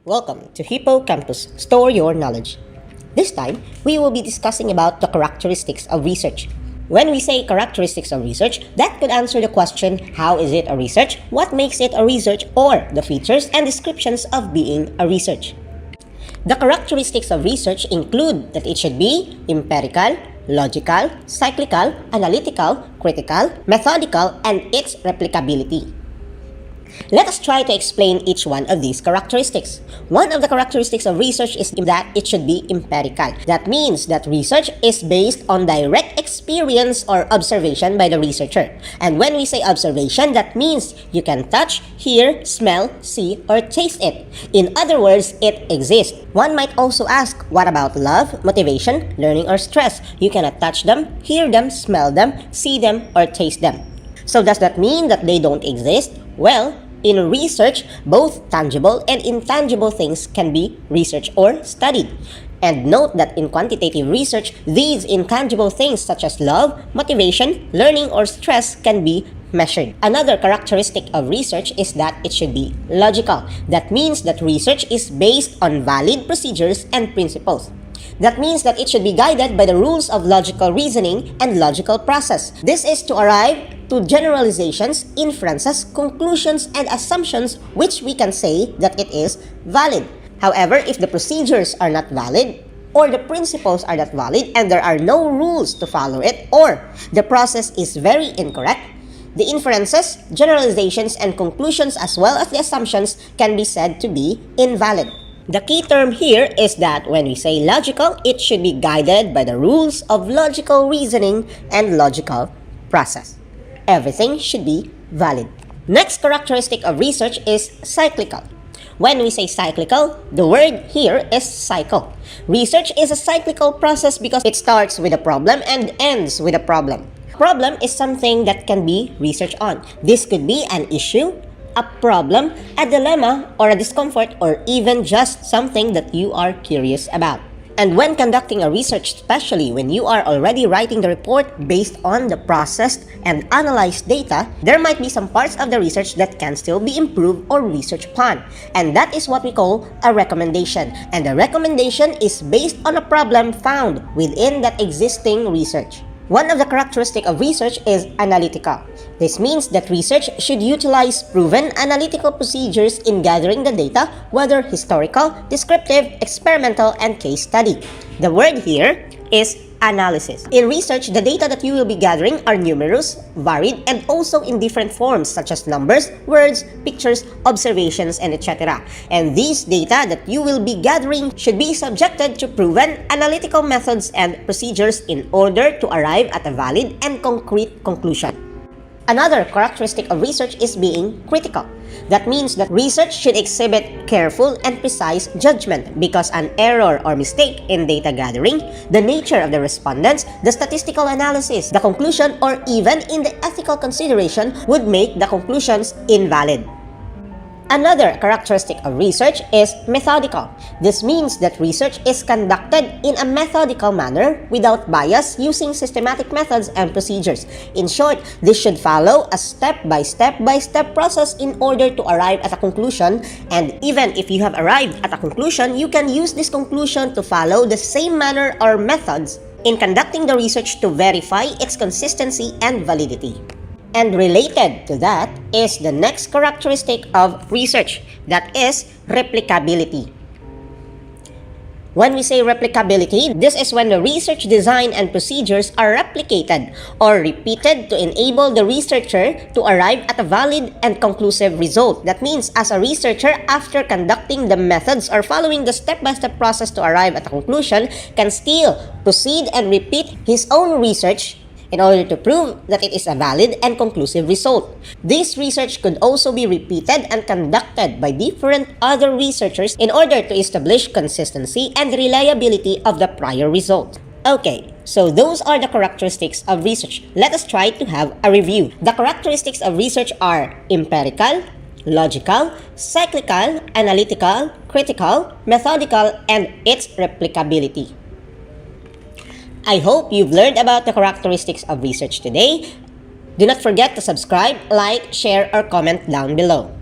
Welcome to Hippocampus Store Your Knowledge. This time, we will be discussing about the characteristics of research. When we say characteristics of research, that could answer the question, how is it a research, what makes it a research, or the features and descriptions of being a research. The characteristics of research include that it should be empirical, logical, cyclical, analytical, critical, methodical, and its replicability. Let us try to explain each one of these characteristics. One of the characteristics of research is that it should be empirical. That means that research is based on direct experience or observation by the researcher. And when we say observation, that means you can touch, hear, smell, see, or taste it. In other words, it exists. One might also ask, what about love, motivation, learning, or stress? You cannot touch them, hear them, smell them, see them, or taste them. So does that mean that they don't exist? Well, in research, both tangible and intangible things can be researched or studied. And note that in quantitative research, these intangible things such as love, motivation, learning, or stress can be measured. Another characteristic of research is that it should be logical. That means that research is based on valid procedures and principles. That means that it should be guided by the rules of logical reasoning and logical process. This is to arrive to generalizations, inferences, conclusions, and assumptions which we can say that it is valid. However, if the procedures are not valid, or the principles are not valid, and there are no rules to follow it, or the process is very incorrect, the inferences, generalizations, and conclusions as well as the assumptions can be said to be invalid. The key term here is that when we say logical, it should be guided by the rules of logical reasoning and logical process. Everything should be valid. Next characteristic of research is cyclical. When we say cyclical, the word here is cycle. Research is a cyclical process because it starts with a problem and ends with a problem. Problem is something that can be researched on. This could be an issue, a problem, a dilemma, or a discomfort, or even just something that you are curious about. And when conducting a research, especially when you are already writing the report based on the processed and analyzed data, there might be some parts of the research that can still be improved or researched upon. And that is what we call a recommendation. And the recommendation is based on a problem found within that existing research. One of the characteristics of research is analytical. This means that research should utilize proven analytical procedures in gathering the data, whether historical, descriptive, experimental, and case study. The word here is analysis. In research, the data that you will be gathering are numerous, varied, and also in different forms such as numbers, words, pictures, observations, and etc. And these data that you will be gathering should be subjected to proven analytical methods and procedures in order to arrive at a valid and concrete conclusion. Another characteristic of research is being critical. That means that research should exhibit careful and precise judgment because an error or mistake in data gathering, the nature of the respondents, the statistical analysis, the conclusion, or even in the ethical consideration would make the conclusions invalid. Another characteristic of research is methodical. This means that research is conducted in a methodical manner without bias using systematic methods and procedures. In short, this should follow a step-by-step process in order to arrive at a conclusion, and even if you have arrived at a conclusion, you can use this conclusion to follow the same manner or methods in conducting the research to verify its consistency and validity. And related to that is the next characteristic of research, that is replicability. When we say replicability, this is when the research design and procedures are replicated or repeated to enable the researcher to arrive at a valid and conclusive result. That means as a researcher, after conducting the methods or following the step-by-step process to arrive at a conclusion, can still proceed and repeat his own research in order to prove that it is a valid and conclusive result. This research could also be repeated and conducted by different other researchers in order to establish consistency and reliability of the prior result. Okay, so those are the characteristics of research. Let us try to have a review. The characteristics of research are empirical, logical, cyclical, analytical, critical, methodical, and its replicability. I hope you've learned about the characteristics of research today. Do not forget to subscribe, like, share, or comment down below.